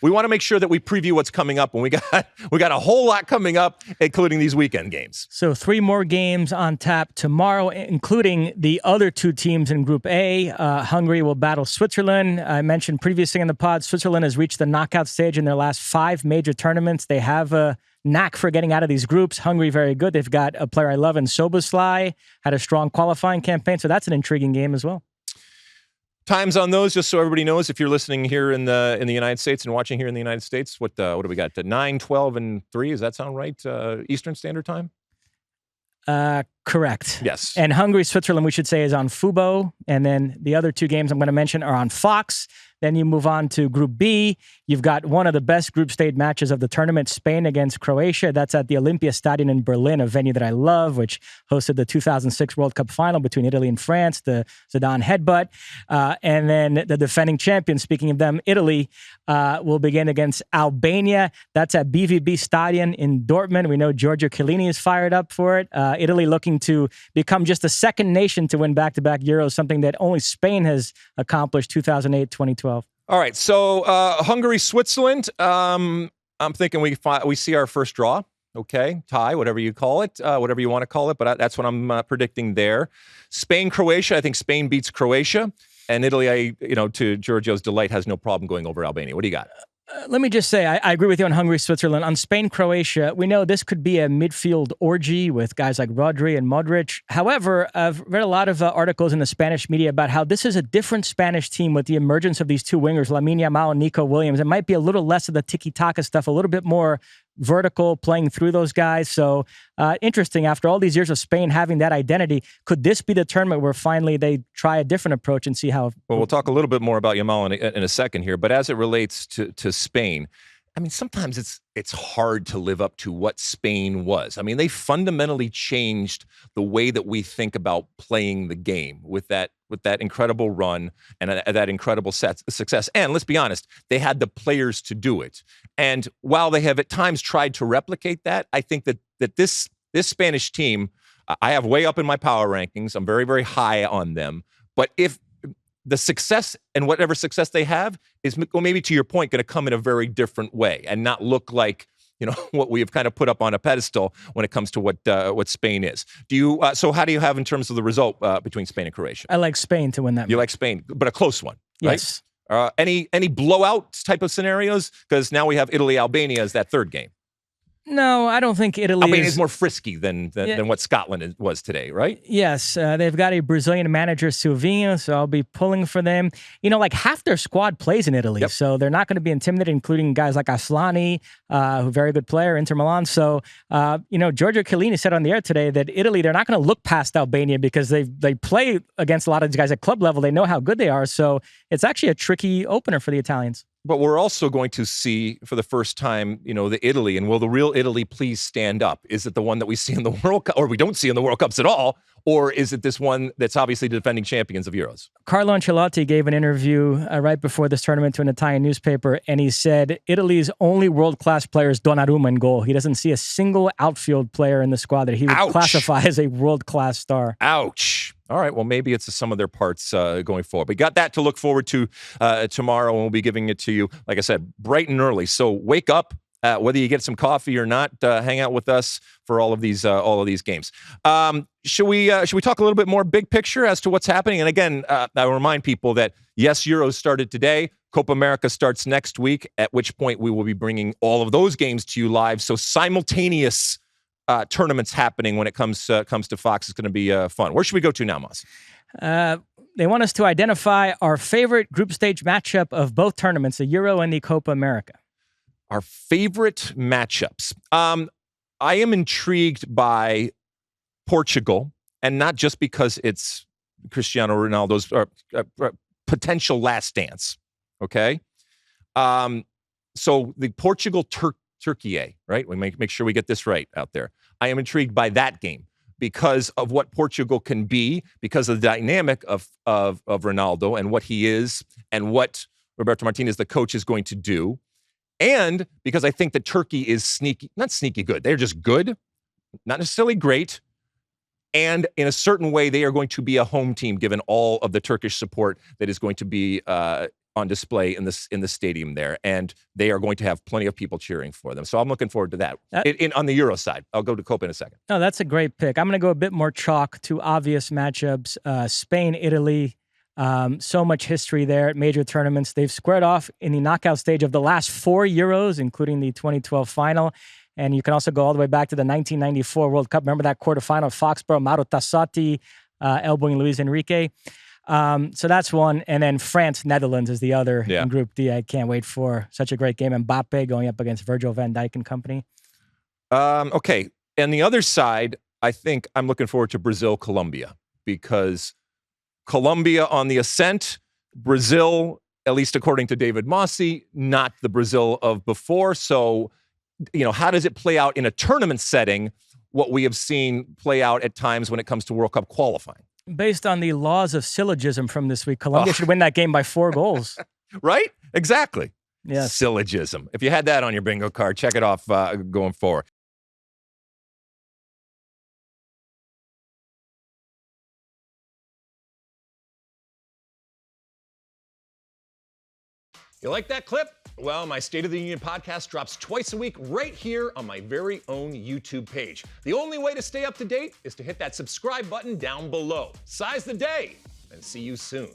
We want to make sure that we preview what's coming up, and we got a whole lot coming up, including these weekend games. So 3 more games on tap tomorrow, including the other 2 teams in Group A. Hungary will battle Switzerland. I mentioned previously in the pod, Switzerland has reached the knockout stage in their last 5 major tournaments. They have a knack for getting out of these groups. Hungary, very good. They've got a player I love in Soboslai, had a strong qualifying campaign, so that's an intriguing game as well. Times on those, just so everybody knows, if you're listening here in the United States and watching here in the United States, what do we got? 9, 12, and 3. Does that sound right? Eastern Standard Time? Correct. Yes. And Hungary, Switzerland, we should say, is on Fubo. And then the other 2 games I'm going to mention are on Fox. Then you move on to Group B. You've got one of the best group stage matches of the tournament, Spain against Croatia. That's at the Olympiastadion in Berlin, a venue that I love, which hosted the 2006 World Cup final between Italy and France, the Zidane headbutt. And then the defending champions, speaking of them, Italy, will begin against Albania. That's at BVB Stadion in Dortmund. We know Giorgio Chiellini is fired up for it. Italy looking to become just the second nation to win back-to-back Euros, something that only Spain has accomplished 2008, 2012. All right, so Hungary, Switzerland. I'm thinking we see our first draw. Okay, tie, whatever you call it, whatever you want to call it, but that's what I'm predicting there. Spain, Croatia. I think Spain beats Croatia, and Italy, to Giorgio's delight, has no problem going over Albania. What do you got? Let me just say, I agree with you on Hungary, Switzerland. On Spain, Croatia, we know this could be a midfield orgy with guys like Rodri and Modric. However, I've read a lot of articles in the Spanish media about how this is a different Spanish team with the emergence of these 2 wingers, Lamine Yamal and Nico Williams. It might be a little less of the tiki-taka stuff, a little bit more vertical, playing through those guys. So interesting, after all these years of Spain having that identity, could this be the tournament where finally they try a different approach and see how... Well, we'll talk a little bit more about Yamal in a second here, but as it relates to Spain, I mean, sometimes it's hard to live up to what Spain was. I mean, they fundamentally changed the way that we think about playing the game with that incredible run and that incredible success. And let's be honest, they had the players to do it. And while they have at times tried to replicate that, I think that this Spanish team, I have way up in my power rankings. I'm very, very high on them. But if the success and whatever success they have is, well, maybe to your point, going to come in a very different way and not look like, what we have kind of put up on a pedestal when it comes to what Spain is. So how do you have in terms of the result between Spain and Croatia? I like Spain to win that. You like Spain, but a close one, right? Yes. Any blowout type of scenarios? Because now we have Italy, Albania as that third game. No, I don't think Italy Albania is more frisky than what Scotland was today, right? Yes, they've got a Brazilian manager, Silvinho, so I'll be pulling for them. Like half their squad plays in Italy, so they're not going to be intimidated, including guys like Aslani, who's a very good player, Inter Milan. So, Giorgio Chiellini said on the air today that Italy, they're not going to look past Albania because they play against a lot of these guys at club level. They know how good they are, so it's actually a tricky opener for the Italians. But we're also going to see for the first time, the Italy, and will the real Italy please stand up? Is it the one that we see in the World Cup, or we don't see in the World Cups at all? Or is it this one that's obviously defending champions of Euros? Carlo Ancelotti gave an interview right before this tournament to an Italian newspaper, and he said Italy's only world-class player is Donnarumma in goal. He doesn't see a single outfield player in the squad that he would classify as a world-class star. Ouch. All right, well, maybe it's some of their parts going forward. We got that to look forward to tomorrow, and we'll be giving it to you, like I said, bright and early. So wake up, whether you get some coffee or not, hang out with us for all of these games. Should we talk a little bit more big picture as to what's happening? And again, I remind people that, yes, Euros started today. Copa America starts next week, at which point we will be bringing all of those games to you live. So simultaneous tournaments happening when it comes to Fox is going to be fun. Where should we go to now, Moss? They want us to identify our favorite group stage matchup of both tournaments, the Euro and the Copa America. Our favorite matchups. I am intrigued by Portugal, and not just because it's Cristiano Ronaldo's potential last dance. Okay, so the Portugal-Turkey, right? We make sure we get this right out there. I am intrigued by that game because of what Portugal can be, because of the dynamic of Ronaldo and what he is, and what Roberto Martinez, the coach, is going to do. And because I think that Turkey is not sneaky good. They're just good, not necessarily great. And in a certain way, they are going to be a home team, given all of the Turkish support that is going to be on display in the stadium there, and they are going to have plenty of people cheering for them. So I'm looking forward to that. On the Euro side, I'll go to Copa in a second. No, that's a great pick. I'm going to go a bit more chalk to obvious matchups. Spain, Italy. So much history there at major tournaments. They've squared off in the knockout stage of the last 4 Euros, including the 2012 final. And you can also go all the way back to the 1994 World Cup. Remember that quarterfinal of Foxborough, Mauro Tassotti elbowing Luis Enrique. So that's one. And then France, Netherlands is the other in Group D. I can't wait for such a great game. Mbappe going up against Virgil van Dijk and company. Okay. And the other side, I think I'm looking forward to Brazil, Colombia, because Colombia on the ascent, Brazil, at least according to David Mosse, not the Brazil of before. So, how does it play out in a tournament setting, what we have seen play out at times when it comes to World Cup qualifying? Based on the laws of syllogism from this week, Colombia should win that game by 4 goals. Right? Exactly. Yes. Syllogism. If you had that on your bingo card, check it off going forward. You like that clip? Well, my State of the Union podcast drops twice a week right here on my very own YouTube page. The only way to stay up to date is to hit that subscribe button down below. Size the day, and see you soon.